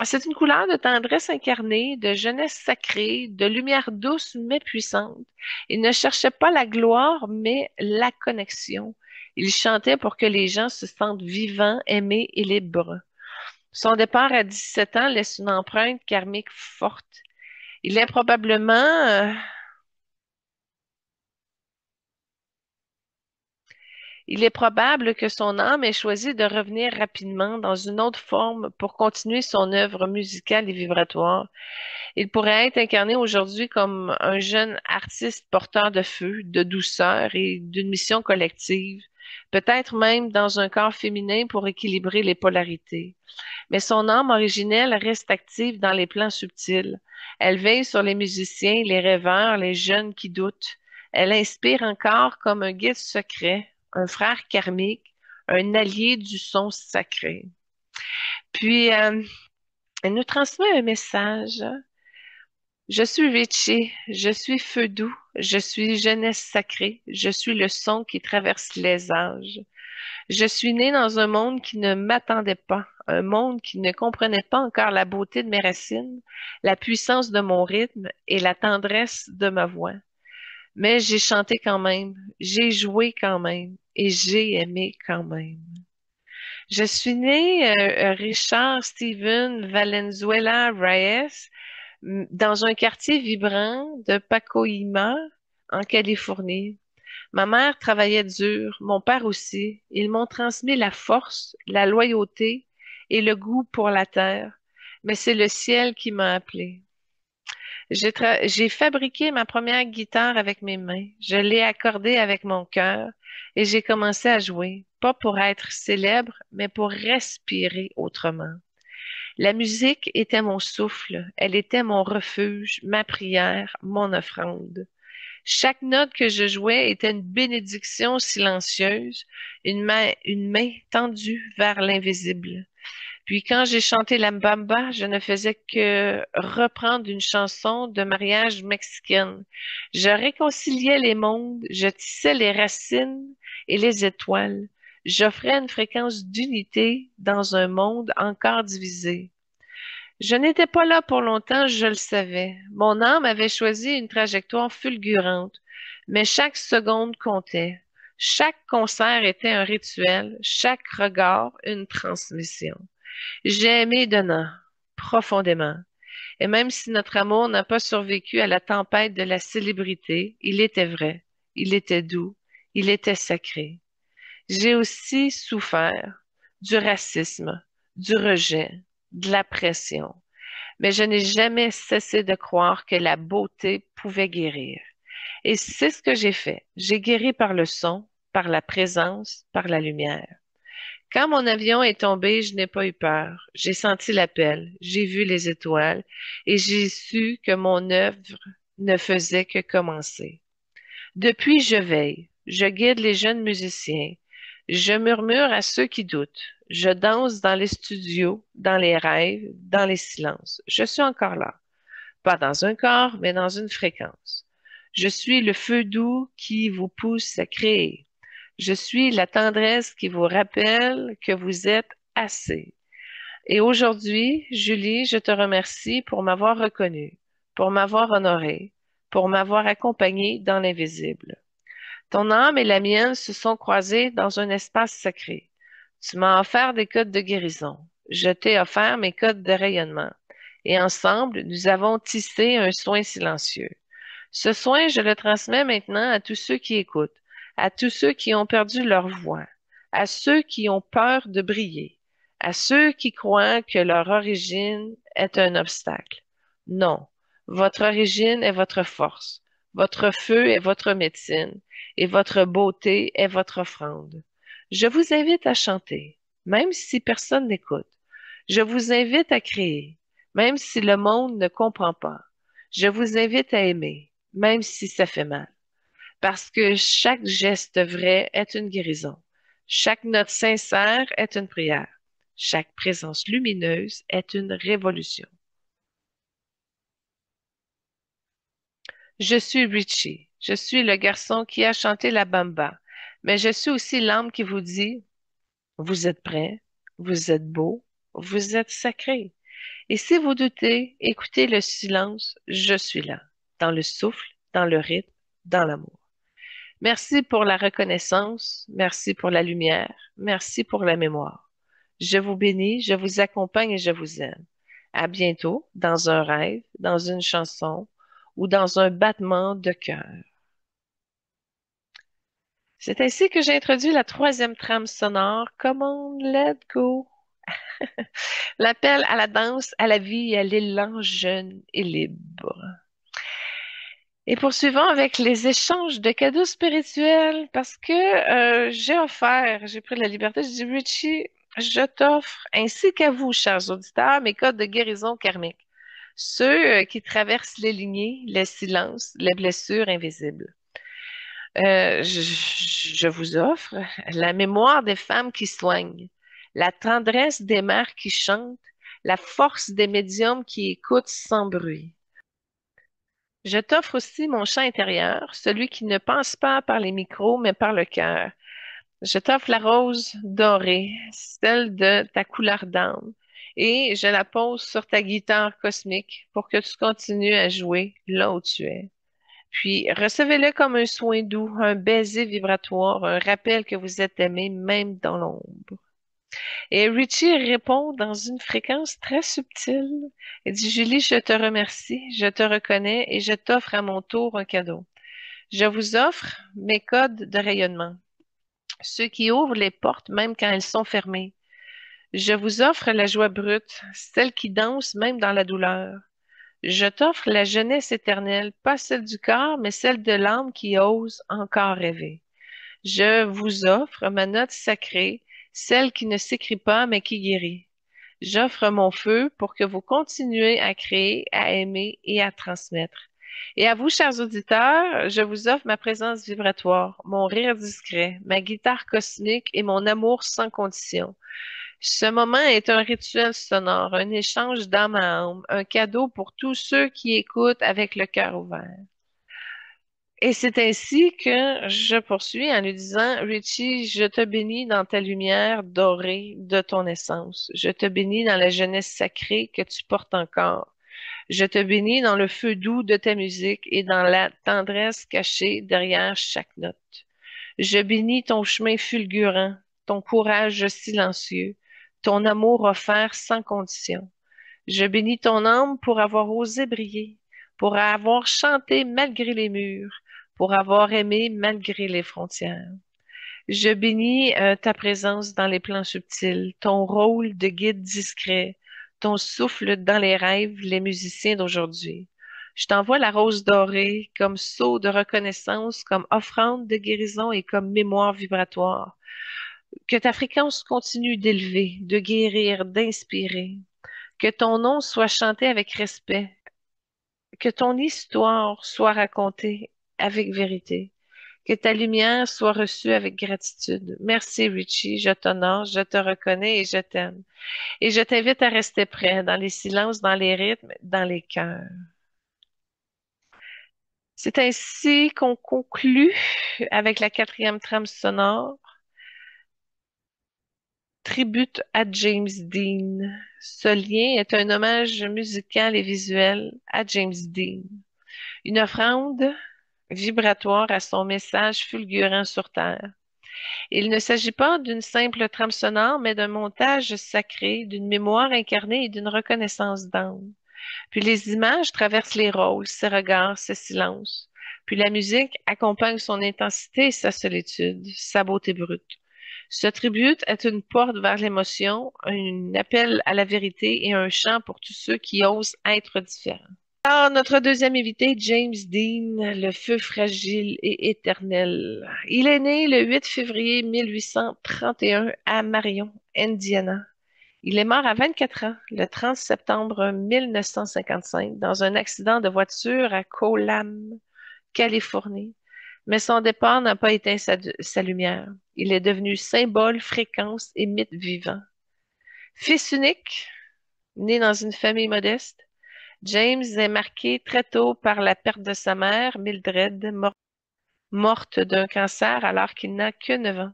C'est une couleur de tendresse incarnée, de jeunesse sacrée, de lumière douce mais puissante. Il ne cherchait pas la gloire, mais la connexion. Il chantait pour que les gens se sentent vivants, aimés et libres. Son départ à 17 ans laisse une empreinte karmique forte. Il est probablement Il est probable que son âme ait choisi de revenir rapidement dans une autre forme pour continuer son œuvre musicale et vibratoire. Il pourrait être incarné aujourd'hui comme un jeune artiste porteur de feu, de douceur et d'une mission collective, peut-être même dans un corps féminin pour équilibrer les polarités. Mais son âme originelle reste active dans les plans subtils. Elle veille sur les musiciens, les rêveurs, les jeunes qui doutent. Elle inspire encore comme un guide secret, un frère karmique, un allié du son sacré. Puis, elle nous transmet un message. Je suis Richie, je suis feu doux, je suis jeunesse sacrée, je suis le son qui traverse les âges. Je suis née dans un monde qui ne m'attendait pas, un monde qui ne comprenait pas encore la beauté de mes racines, la puissance de mon rythme et la tendresse de ma voix. Mais j'ai chanté quand même, j'ai joué quand même et j'ai aimé quand même. Je suis née Richard Steven Valenzuela Reyes dans un quartier vibrant de Pacoima, en Californie. Ma mère travaillait dur, mon père aussi. Ils m'ont transmis la force, la loyauté et le goût pour la terre. Mais c'est le ciel qui m'a appelé. J'ai fabriqué ma première guitare avec mes mains. Je l'ai accordée avec mon cœur et j'ai commencé à jouer, pas pour être célèbre, mais pour respirer autrement. La musique était mon souffle, elle était mon refuge, ma prière, mon offrande. Chaque note que je jouais était une bénédiction silencieuse, une main tendue vers l'invisible. Puis quand j'ai chanté la mbamba, je ne faisais que reprendre une chanson de mariage mexicaine. Je réconciliais les mondes, je tissais les racines et les étoiles. J'offrais une fréquence d'unité dans un monde encore divisé. Je n'étais pas là pour longtemps, je le savais. Mon âme avait choisi une trajectoire fulgurante, mais chaque seconde comptait. Chaque concert était un rituel, chaque regard une transmission. J'ai aimé Donna profondément. Et même si notre amour n'a pas survécu à la tempête de la célébrité, il était vrai, il était doux, il était sacré. J'ai aussi souffert du racisme, du rejet, de la pression, mais je n'ai jamais cessé de croire que la beauté pouvait guérir. Et c'est ce que j'ai fait. J'ai guéri par le son, par la présence, par la lumière. Quand mon avion est tombé, je n'ai pas eu peur. J'ai senti l'appel, j'ai vu les étoiles et j'ai su que mon œuvre ne faisait que commencer. Depuis, je veille, je guide les jeunes musiciens, je murmure à ceux qui doutent, je danse dans les studios, dans les rêves, dans les silences. Je suis encore là, pas dans un corps, mais dans une fréquence. Je suis le feu doux qui vous pousse à créer. Je suis la tendresse qui vous rappelle que vous êtes assez. Et aujourd'hui, Julie, je te remercie pour m'avoir reconnue, pour m'avoir honorée, pour m'avoir accompagnée dans l'invisible. Ton âme et la mienne se sont croisées dans un espace sacré. Tu m'as offert des codes de guérison. Je t'ai offert mes codes de rayonnement. Et ensemble, nous avons tissé un soin silencieux. Ce soin, je le transmets maintenant à tous ceux qui écoutent, à tous ceux qui ont perdu leur voix, à ceux qui ont peur de briller, à ceux qui croient que leur origine est un obstacle. Non, votre origine est votre force, votre feu est votre médecine, et votre beauté est votre offrande. Je vous invite à chanter, même si personne n'écoute. Je vous invite à créer, même si le monde ne comprend pas. Je vous invite à aimer, même si ça fait mal. parce que chaque geste vrai est une guérison. Chaque note sincère est une prière. Chaque présence lumineuse est une révolution. Je suis Richie. Je suis le garçon qui a chanté la bamba. Mais je suis aussi l'âme qui vous dit, vous êtes prêt, vous êtes beau, vous êtes sacré. Et si vous doutez, écoutez le silence, je suis là, dans le souffle, dans le rythme, dans l'amour. Merci pour la reconnaissance, merci pour la lumière, merci pour la mémoire. Je vous bénis, je vous accompagne et je vous aime. À bientôt, dans un rêve, dans une chanson ou dans un battement de cœur. C'est ainsi que j'ai introduit la troisième trame sonore, Come on, let go. L'appel à la danse, à la vie et à l'élan jeune et libre. Et poursuivons avec les échanges de cadeaux spirituels parce que j'ai pris la liberté, je dis Richie, je t'offre, ainsi qu'à vous, chers auditeurs, mes codes de guérison karmique. Ceux qui traversent les lignées, le silence, les blessures invisibles. Je vous offre la mémoire des femmes qui soignent, la tendresse des mères qui chantent, la force des médiums qui écoutent sans bruit. Je t'offre aussi mon chant intérieur, celui qui ne pense pas par les micros, mais par le cœur. Je t'offre la rose dorée, celle de ta couleur d'âme, et je la pose sur ta guitare cosmique pour que tu continues à jouer là où tu es. Puis recevez-le comme un soin doux, un baiser vibratoire, un rappel que vous êtes aimé même dans l'ombre. Et Richie répond dans une fréquence très subtile. Il dit, Julie, je te remercie, je te reconnais et je t'offre à mon tour un cadeau. Je vous offre mes codes de rayonnement, ceux qui ouvrent les portes même quand elles sont fermées. Je vous offre la joie brute, celle qui danse même dans la douleur. Je t'offre la jeunesse éternelle, pas celle du corps, mais celle de l'âme qui ose encore rêver. Je vous offre ma note sacrée, celle qui ne s'écrit pas, mais qui guérit. J'offre mon feu pour que vous continuez à créer, à aimer et à transmettre. Et à vous, chers auditeurs, je vous offre ma présence vibratoire, mon rire discret, ma guitare cosmique et mon amour sans condition. Ce moment est un rituel sonore, un échange d'âme à âme, un cadeau pour tous ceux qui écoutent avec le cœur ouvert. Et c'est ainsi que je poursuis en lui disant, Richie, je te bénis dans ta lumière dorée de ton essence. Je te bénis dans la jeunesse sacrée que tu portes encore. Je te bénis dans le feu doux de ta musique et dans la tendresse cachée derrière chaque note. Je bénis ton chemin fulgurant, ton courage silencieux, ton amour offert sans condition. Je bénis ton âme pour avoir osé briller, pour avoir chanté malgré les murs, pour avoir aimé malgré les frontières. Je bénis ta présence dans les plans subtils, ton rôle de guide discret, ton souffle dans les rêves, les musiciens d'aujourd'hui. Je t'envoie la rose dorée comme sceau de reconnaissance, comme offrande de guérison et comme mémoire vibratoire. Que ta fréquence continue d'élever, de guérir, d'inspirer. Que ton nom soit chanté avec respect, que ton histoire soit racontée avec vérité, que ta lumière soit reçue avec gratitude. Merci Richie, je t'honore, je te reconnais et je t'aime. Et je t'invite à rester prêt dans les silences, dans les rythmes, dans les cœurs. C'est ainsi qu'on conclut avec la quatrième trame sonore, Tribute à James Dean. Ce lien est un hommage musical et visuel à James Dean. Une offrande vibratoire à son message fulgurant sur Terre. Il ne s'agit pas d'une simple trame sonore, mais d'un montage sacré, d'une mémoire incarnée et d'une reconnaissance d'âme. Puis les images traversent les rôles, ses regards, ses silences. Puis la musique accompagne son intensité et sa solitude, sa beauté brute. Ce tribute est une porte vers l'émotion, un appel à la vérité et un chant pour tous ceux qui osent être différents. Alors, notre deuxième invité, James Dean, le feu fragile et éternel. Il est né le 8 février 1831 à Marion, Indiana. Il est mort à 24 ans, le 30 septembre 1955, dans un accident de voiture à Colam, Californie. Mais son départ n'a pas éteint sa lumière. Il est devenu symbole, fréquence et mythe vivant. Fils unique, né dans une famille modeste, James est marqué très tôt par la perte de sa mère, Mildred, morte d'un cancer alors qu'il n'a que 9 ans.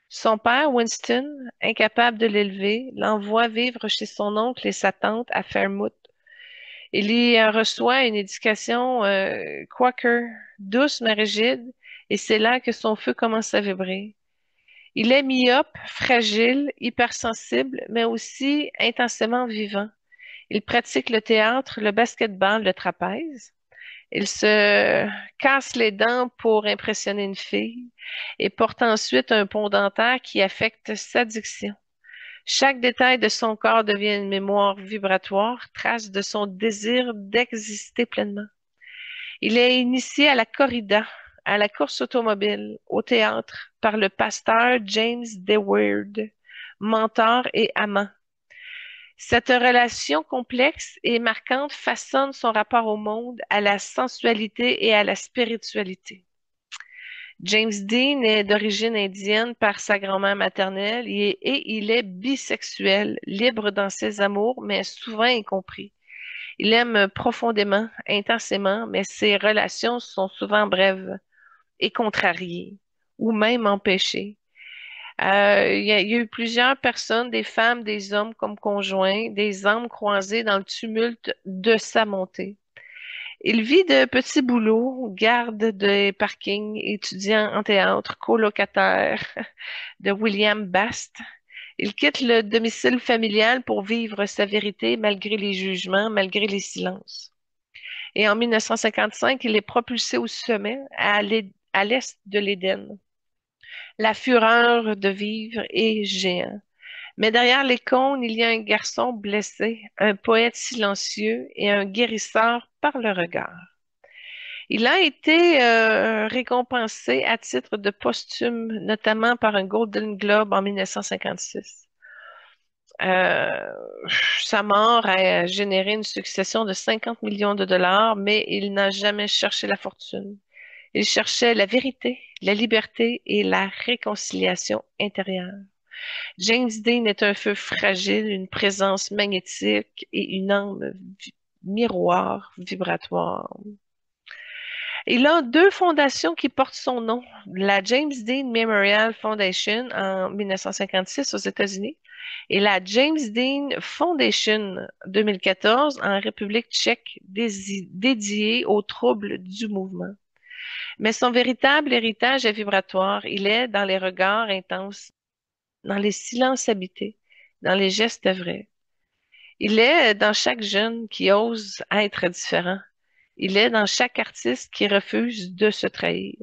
Son père, Winston, incapable de l'élever, l'envoie vivre chez son oncle et sa tante à Fairmouth. Il y reçoit une éducation quaker, douce mais rigide, et c'est là que son feu commence à vibrer. Il est myope, fragile, hypersensible, mais aussi intensément vivant. Il pratique le théâtre, le basketball, le trapèze. Il se casse les dents pour impressionner une fille et porte ensuite un pont dentaire qui affecte sa diction. Chaque détail de son corps devient une mémoire vibratoire, trace de son désir d'exister pleinement. Il est initié à la corrida, à la course automobile, au théâtre, par le pasteur James DeWeerd, mentor et amant. Cette relation complexe et marquante façonne son rapport au monde, à la sensualité et à la spiritualité. James Dean est d'origine indienne par sa grand-mère maternelle et il est bisexuel, libre dans ses amours, mais souvent incompris. Il aime profondément, intensément, mais ses relations sont souvent brèves et contrariées, ou même empêchées. Il y a eu plusieurs personnes, des femmes, des hommes comme conjoints, des âmes croisées dans le tumulte de sa montée. Il vit de petits boulots, garde des parkings, étudiant en théâtre, colocataire de William Bast. Il quitte le domicile familial pour vivre sa vérité malgré les jugements, malgré les silences. Et en 1955, il est propulsé au sommet, à l'est de l'Éden. La fureur de vivre est géant. Mais derrière les cônes, il y a un garçon blessé, un poète silencieux et un guérisseur par le regard. Il a été récompensé à titre de posthume, notamment par un Golden Globe en 1956. Euh, Sa mort a généré une succession de 50 millions de dollars, mais il n'a jamais cherché la fortune. Il cherchait la vérité, la liberté et la réconciliation intérieure. James Dean est un feu fragile, une présence magnétique et une âme miroir vibratoire. Il a deux fondations qui portent son nom. La James Dean Memorial Foundation en 1956 aux États-Unis et la James Dean Foundation 2014 en République tchèque dédiée aux troubles du mouvement. Mais son véritable héritage est vibratoire. Il est dans les regards intenses, dans les silences habités, dans les gestes vrais. Il est dans chaque jeune qui ose être différent. Il est dans chaque artiste qui refuse de se trahir.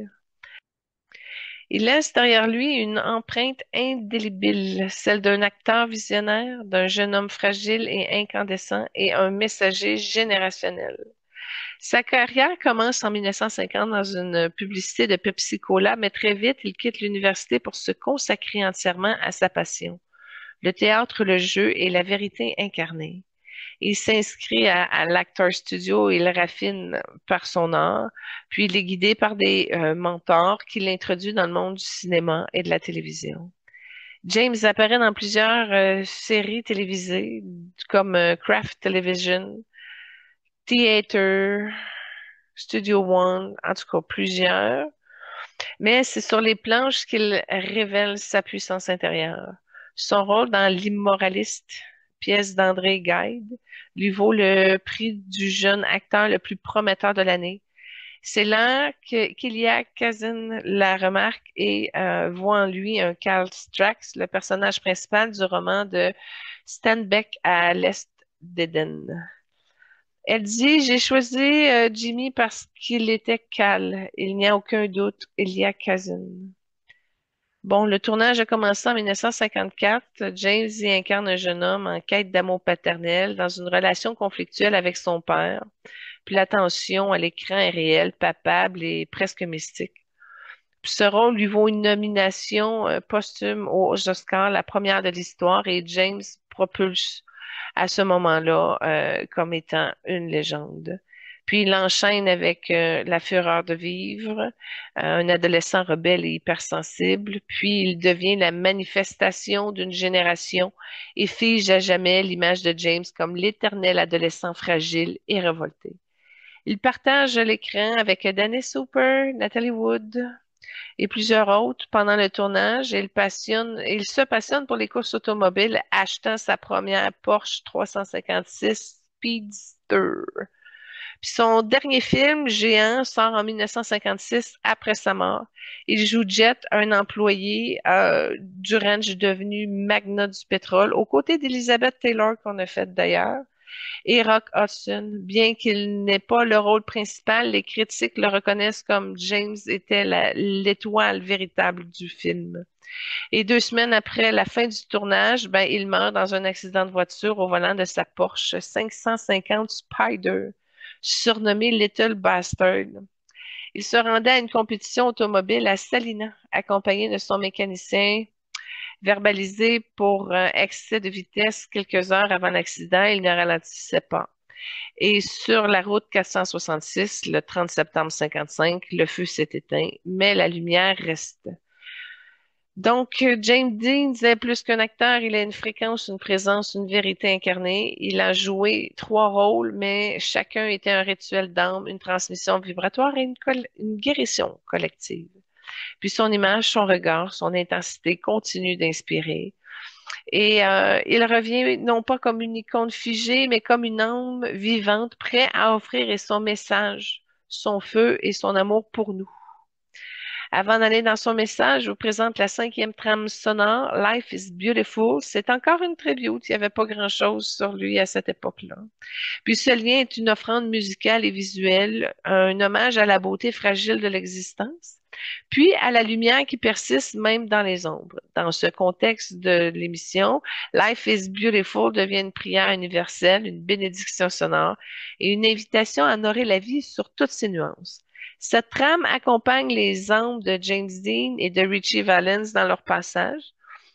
Il laisse derrière lui une empreinte indélébile, celle d'un acteur visionnaire, d'un jeune homme fragile et incandescent et un messager générationnel. Sa carrière commence en 1950 dans une publicité de Pepsi Cola, mais très vite, il quitte l'université pour se consacrer entièrement à sa passion, le théâtre, le jeu et la vérité incarnée. Il s'inscrit à l'Actor Studio et il raffine par son art, puis il est guidé par des mentors qui l'introduisent dans le monde du cinéma et de la télévision. James apparaît dans plusieurs séries télévisées comme Craft Television, Theater, Studio One, en tout cas plusieurs. Mais c'est sur les planches qu'il révèle sa puissance intérieure. Son rôle dans L'Immoraliste, pièce d'André Gide, lui vaut le prix du jeune acteur le plus prometteur de l'année. C'est là qu'Elia Kazan la remarque et voit en lui un Karl Strax, le personnage principal du roman de Steinbeck à l'est d'Éden. Elle dit, j'ai choisi Jimmy parce qu'il était Cal. Il n'y a aucun doute, Elia Kazan. Bon, le tournage a commencé en 1954. James y incarne un jeune homme en quête d'amour paternel dans une relation conflictuelle avec son père. Puis la tension à l'écran est réelle, palpable et presque mystique. Puis ce rôle lui vaut une nomination posthume aux Oscars, la première de l'histoire, et James propulse à ce moment-là comme étant une légende. Puis il enchaîne avec La fureur de vivre, un adolescent rebelle et hypersensible. Puis il devient la manifestation d'une génération et fige à jamais l'image de James comme l'éternel adolescent fragile et révolté. Il partage l'écran avec Dennis Hopper, Natalie Wood et plusieurs autres pendant le tournage. Il se passionne pour les courses automobiles, achetant sa première Porsche 356 Speedster. Puis son dernier film, Géant, sort en 1956 après sa mort. Il joue Jet, un employé du ranch devenu magnat du pétrole, aux côtés d'Elizabeth Taylor qu'on a faite d'ailleurs, et Rock Hudson. Bien qu'il n'ait pas le rôle principal, les critiques le reconnaissent comme James était l'étoile véritable du film. Et 2 semaines après la fin du tournage, ben, il meurt dans un accident de voiture au volant de sa Porsche 550 Spider, surnommé Little Bastard. Il se rendait à une compétition automobile à Salina, accompagné de son mécanicien, verbalisé pour excès de vitesse quelques heures avant l'accident. Il ne ralentissait pas. Et sur la route 466, le 30 septembre 55, le feu s'est éteint, mais la lumière reste. Donc, James Dean est plus qu'un acteur, il a une fréquence, une présence, une vérité incarnée. Il a joué 3 rôles, mais chacun était un rituel d'âme, une transmission vibratoire et une guérison collective. Puis son image, son regard, son intensité continuent d'inspirer. Et il revient non pas comme une icône figée, mais comme une âme vivante, prêt à offrir son message, son feu et son amour pour nous. Avant d'aller dans son message, je vous présente la 5e trame sonore, Life is Beautiful. C'est encore une tribute. Il n'y avait pas grand-chose sur lui à cette époque-là. Puis ce lien est une offrande musicale et visuelle, un hommage à la beauté fragile de l'existence, puis à la lumière qui persiste même dans les ombres. Dans ce contexte de l'émission, Life is Beautiful devient une prière universelle, une bénédiction sonore et une invitation à honorer la vie sur toutes ses nuances. Cette trame accompagne les ombres de James Dean et de Richie Valens dans leur passage.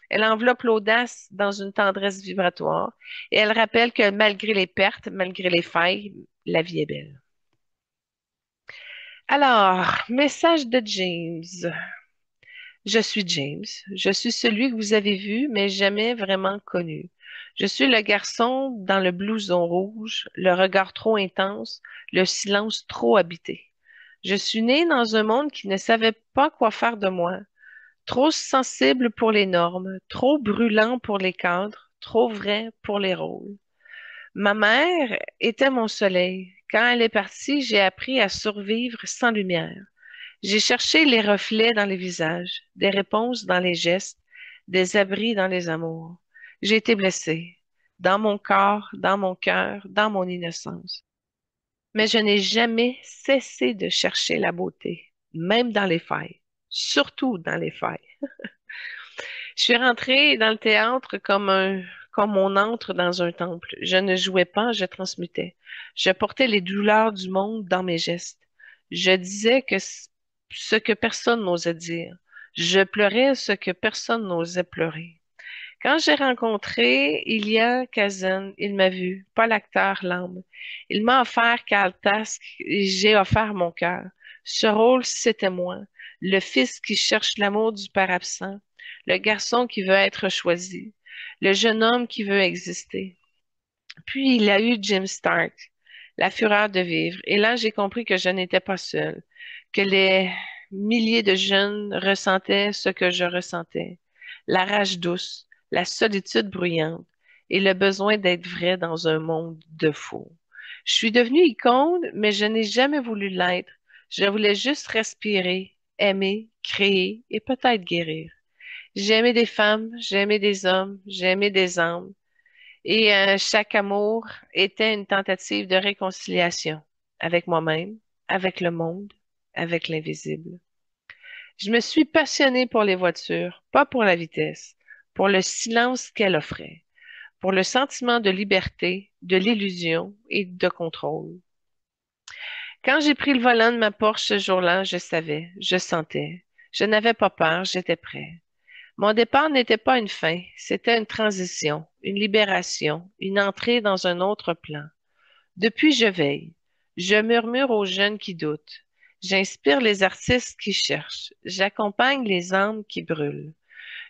Elle enveloppe l'audace dans une tendresse vibratoire et elle rappelle que malgré les pertes, malgré les failles, la vie est belle. Alors, message de James. Je suis James. Je suis celui que vous avez vu, mais jamais vraiment connu. Je suis le garçon dans le blouson rouge, le regard trop intense, le silence trop habité. Je suis né dans un monde qui ne savait pas quoi faire de moi. Trop sensible pour les normes, trop brûlant pour les cadres, trop vrai pour les rôles. Ma mère était mon soleil. Quand elle est partie, j'ai appris à survivre sans lumière. J'ai cherché les reflets dans les visages, des réponses dans les gestes, des abris dans les amours. J'ai été blessée, dans mon corps, dans mon cœur, dans mon innocence. Mais je n'ai jamais cessé de chercher la beauté, même dans les failles, surtout dans les failles. Je suis rentrée dans le théâtre comme on entre dans un temple. Je ne jouais pas, je transmutais. Je portais les douleurs du monde dans mes gestes. Je disais ce que personne n'osait dire. Je pleurais ce que personne n'osait pleurer. Quand j'ai rencontré Ilya Kazan, il m'a vu, pas l'acteur, l'âme. Il m'a offert Karl Task et j'ai offert mon cœur. Ce rôle, c'était moi, le fils qui cherche l'amour du père absent, le garçon qui veut être choisi, le jeune homme qui veut exister. Puis il a eu Jim Stark, la fureur de vivre. Et là, j'ai compris que je n'étais pas seule, que les milliers de jeunes ressentaient ce que je ressentais, la rage douce, la solitude bruyante et le besoin d'être vrai dans un monde de faux. Je suis devenue icône, mais je n'ai jamais voulu l'être. Je voulais juste respirer, aimer, créer et peut-être guérir. J'ai aimé des femmes, j'ai aimé des hommes, j'ai aimé des âmes. Et chaque amour était une tentative de réconciliation avec moi-même, avec le monde, avec l'invisible. Je me suis passionnée pour les voitures, pas pour la vitesse, pour le silence qu'elle offrait, pour le sentiment de liberté, de l'illusion et de contrôle. Quand j'ai pris le volant de ma Porsche ce jour-là, je savais, je sentais. Je n'avais pas peur, j'étais prêt. Mon départ n'était pas une fin, c'était une transition, une libération, une entrée dans un autre plan. Depuis, je veille. Je murmure aux jeunes qui doutent. J'inspire les artistes qui cherchent. J'accompagne les âmes qui brûlent.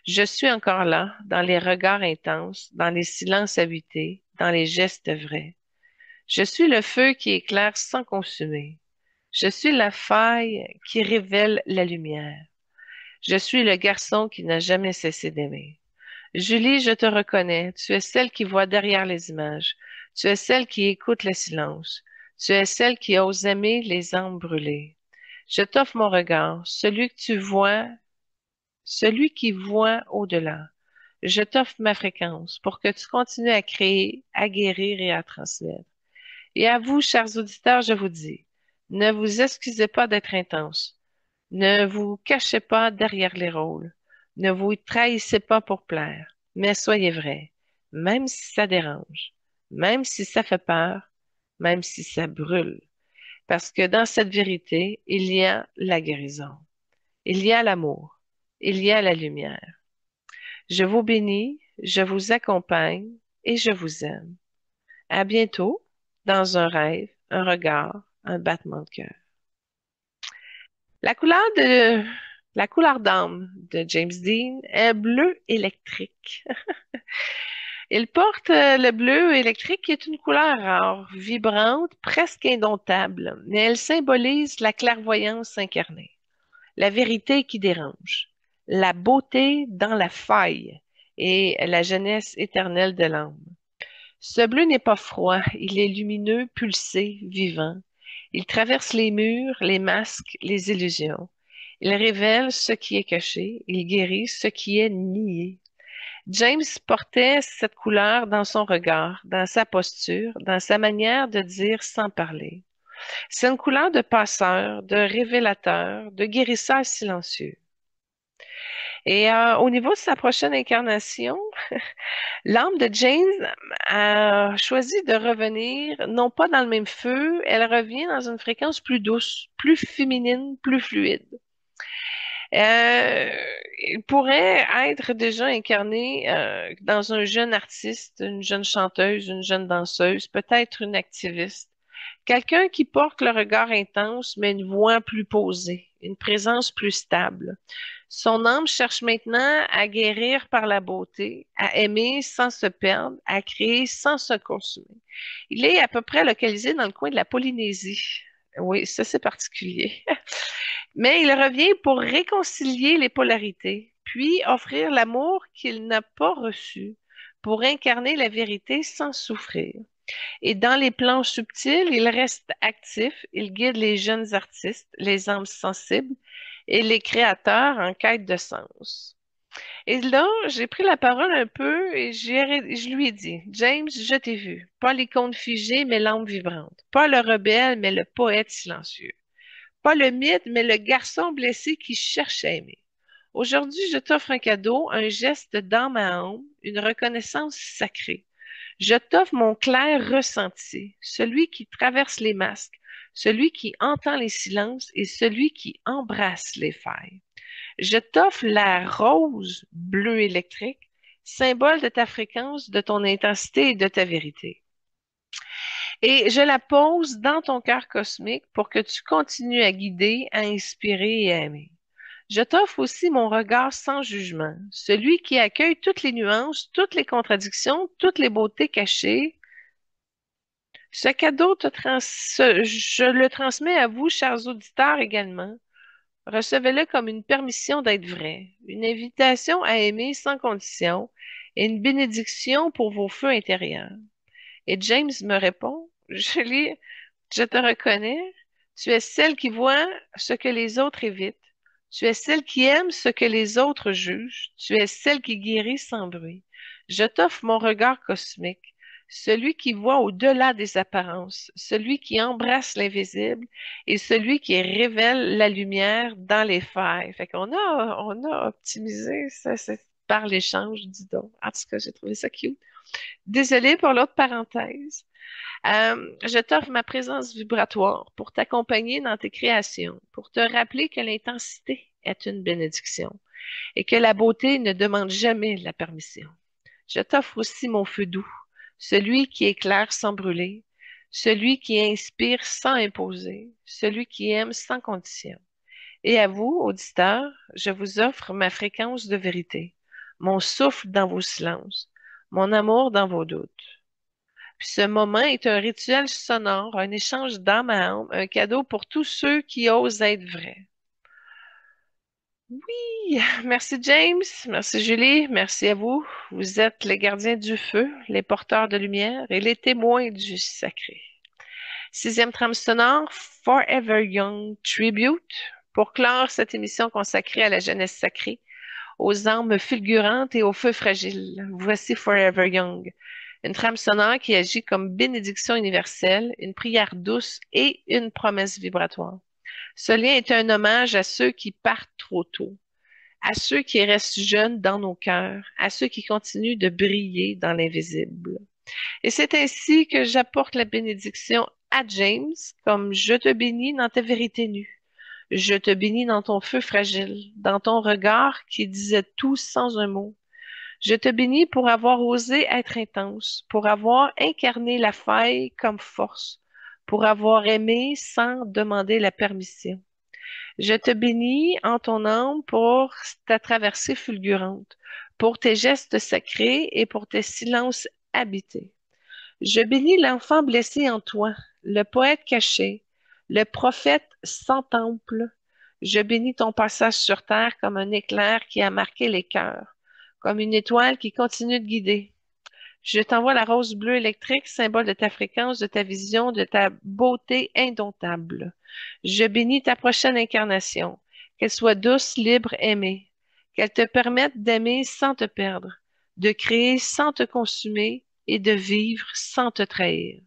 Je suis encore là, dans les regards intenses, dans les silences habités, dans les gestes vrais. Je suis le feu qui éclaire sans consumer. Je suis la faille qui révèle la lumière. Je suis le garçon qui n'a jamais cessé d'aimer. Julie, je te reconnais. Tu es celle qui voit derrière les images. Tu es celle qui écoute le silence. Tu es celle qui ose aimer les âmes brûlées. Je t'offre mon regard, celui que tu vois, celui qui voit au-delà. Je t'offre ma fréquence pour que tu continues à créer, à guérir et à transmettre. Et à vous, chers auditeurs, je vous dis, ne vous excusez pas d'être intense. Ne vous cachez pas derrière les rôles. Ne vous trahissez pas pour plaire. Mais soyez vrai, même si ça dérange, même si ça fait peur, même si ça brûle. Parce que dans cette vérité, il y a la guérison, il y a l'amour, il y a la lumière. Je vous bénis, je vous accompagne et je vous aime. À bientôt dans un rêve, un regard, un battement de cœur. La couleur de la couleur d'âme de James Dean est bleu électrique. Il porte le bleu électrique qui est une couleur rare, vibrante, presque indomptable, mais elle symbolise la clairvoyance incarnée, la vérité qui dérange, la beauté dans la faille et la jeunesse éternelle de l'âme. Ce bleu n'est pas froid, il est lumineux, pulsé, vivant. Il traverse les murs, les masques, les illusions. Il révèle ce qui est caché, il guérit ce qui est nié. James portait cette couleur dans son regard, dans sa posture, dans sa manière de dire sans parler. C'est une couleur de passeur, de révélateur, de guérisseur silencieux. Et au niveau de sa prochaine incarnation, l'âme de Jane a choisi de revenir, non pas dans le même feu, elle revient dans une fréquence plus douce, plus féminine, plus fluide. Euh, il pourrait être déjà incarné dans un jeune artiste, une jeune chanteuse, une jeune danseuse, peut-être une activiste. Quelqu'un qui porte le regard intense, mais une voix plus posée, une présence plus stable. Son âme cherche maintenant à guérir par la beauté, à aimer sans se perdre, à créer sans se consumer. Il est à peu près localisé dans le coin de la Polynésie. Oui, ça c'est particulier. Mais il revient pour réconcilier les polarités, puis offrir l'amour qu'il n'a pas reçu, pour incarner la vérité sans souffrir. Et dans les plans subtils, il reste actif, il guide les jeunes artistes, les âmes sensibles et les créateurs en quête de sens. Et là, j'ai pris la parole un peu et je lui ai dit, James, je t'ai vu. Pas l'icône figée, mais l'âme vibrante. Pas le rebelle, mais le poète silencieux. Pas le mythe, mais le garçon blessé qui cherche à aimer. Aujourd'hui, je t'offre un cadeau, un geste d'âme à âme, une reconnaissance sacrée. Je t'offre mon clair ressenti, celui qui traverse les masques, celui qui entend les silences et celui qui embrasse les failles. Je t'offre la rose bleue électrique, symbole de ta fréquence, de ton intensité et de ta vérité. Et je la pose dans ton cœur cosmique pour que tu continues à guider, à inspirer et à aimer. Je t'offre aussi mon regard sans jugement, celui qui accueille toutes les nuances, toutes les contradictions, toutes les beautés cachées. Ce cadeau je le transmets à vous, chers auditeurs, également. Recevez-le comme une permission d'être vrai, une invitation à aimer sans condition et une bénédiction pour vos feux intérieurs. Et James me répond, Julie, je te reconnais, tu es celle qui voit ce que les autres évitent. Tu es celle qui aime ce que les autres jugent. Tu es celle qui guérit sans bruit. Je t'offre mon regard cosmique, celui qui voit au-delà des apparences, celui qui embrasse l'invisible et celui qui révèle la lumière dans les failles. Fait qu'on a optimisé ça, c'est par l'échange, dis donc. En tout cas, j'ai trouvé ça cute. Désolée pour l'autre parenthèse. Je t'offre ma présence vibratoire pour t'accompagner dans tes créations, pour te rappeler que l'intensité est une bénédiction et que la beauté ne demande jamais la permission. Je t'offre aussi mon feu doux, celui qui éclaire sans brûler, celui qui inspire sans imposer, celui qui aime sans condition. Et à vous, auditeurs, je vous offre ma fréquence de vérité, mon souffle dans vos silences, mon amour dans vos doutes. Puis ce moment est un rituel sonore, un échange d'âme à âme, un cadeau pour tous ceux qui osent être vrais. Oui, merci James, merci Julie, merci à vous. Vous êtes les gardiens du feu, les porteurs de lumière et les témoins du sacré. Sixième trame sonore, Forever Young Tribute, pour clore cette émission consacrée à la jeunesse sacrée, aux âmes fulgurantes et aux feux fragiles. Voici Forever Young, une trame sonore qui agit comme bénédiction universelle, une prière douce et une promesse vibratoire. Ce lien est un hommage à ceux qui partent trop tôt, à ceux qui restent jeunes dans nos cœurs, à ceux qui continuent de briller dans l'invisible. Et c'est ainsi que j'apporte la bénédiction à James, comme je te bénis dans ta vérité nue. Je te bénis dans ton feu fragile, dans ton regard qui disait tout sans un mot. Je te bénis pour avoir osé être intense, pour avoir incarné la faille comme force, pour avoir aimé sans demander la permission. Je te bénis en ton âme pour ta traversée fulgurante, pour tes gestes sacrés et pour tes silences habités. Je bénis l'enfant blessé en toi, le poète caché, le prophète sans temple. Je bénis ton passage sur terre comme un éclair qui a marqué les cœurs, comme une étoile qui continue de guider. Je t'envoie la rose bleue électrique, symbole de ta fréquence, de ta vision, de ta beauté indomptable. Je bénis ta prochaine incarnation, qu'elle soit douce, libre, aimée, qu'elle te permette d'aimer sans te perdre, de créer sans te consumer et de vivre sans te trahir.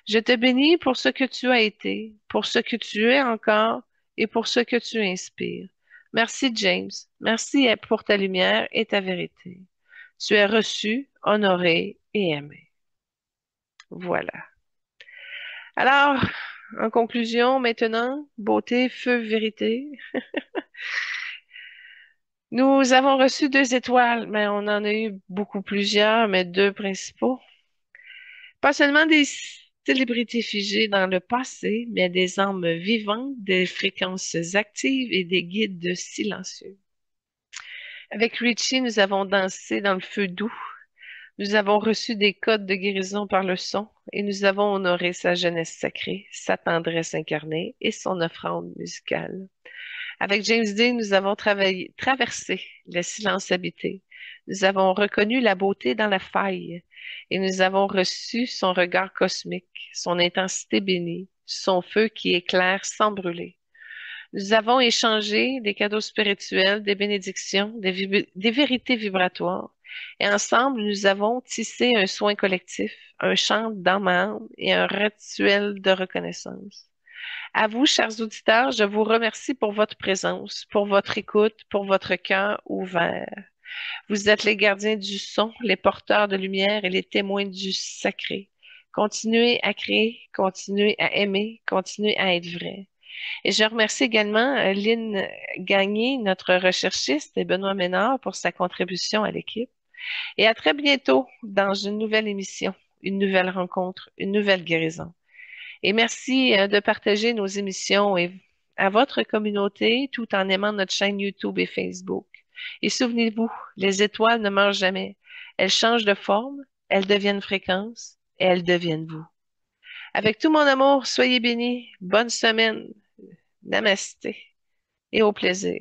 Je te bénis pour ce que tu as été, pour ce que tu es encore et pour ce que tu inspires. Merci James, merci pour ta lumière et ta vérité. Tu es reçu, honoré et aimé. Voilà. Alors, en conclusion, maintenant, beauté, feu, vérité. Nous avons reçu 2 étoiles, mais on en a eu beaucoup plusieurs, mais 2 principaux. Pas seulement des célébrités figées dans le passé, mais des âmes vivantes, des fréquences actives et des guides silencieux. Avec Richie, nous avons dansé dans le feu doux. Nous avons reçu des codes de guérison par le son et nous avons honoré sa jeunesse sacrée, sa tendresse incarnée et son offrande musicale. Avec James Dean, nous avons traversé le silence habité. Nous avons reconnu la beauté dans la faille et nous avons reçu son regard cosmique, son intensité bénie, son feu qui éclaire sans brûler. Nous avons échangé des cadeaux spirituels, des bénédictions, des vérités vibratoires. Et ensemble, nous avons tissé un soin collectif, un chant d'âme à âme et un rituel de reconnaissance. À vous, chers auditeurs, je vous remercie pour votre présence, pour votre écoute, pour votre cœur ouvert. Vous êtes les gardiens du son, les porteurs de lumière et les témoins du sacré. Continuez à créer, continuez à aimer, continuez à être vrai. Et je remercie également Lynn Gagné, notre recherchiste, et Benoît Ménard pour sa contribution à l'équipe. Et à très bientôt dans une nouvelle émission, une nouvelle rencontre, une nouvelle guérison. Et merci de partager nos émissions et à votre communauté tout en aimant notre chaîne YouTube et Facebook. Et souvenez-vous, les étoiles ne meurent jamais. Elles changent de forme, elles deviennent fréquence et elles deviennent vous. Avec tout mon amour, soyez bénis. Bonne semaine. Namasté et au plaisir.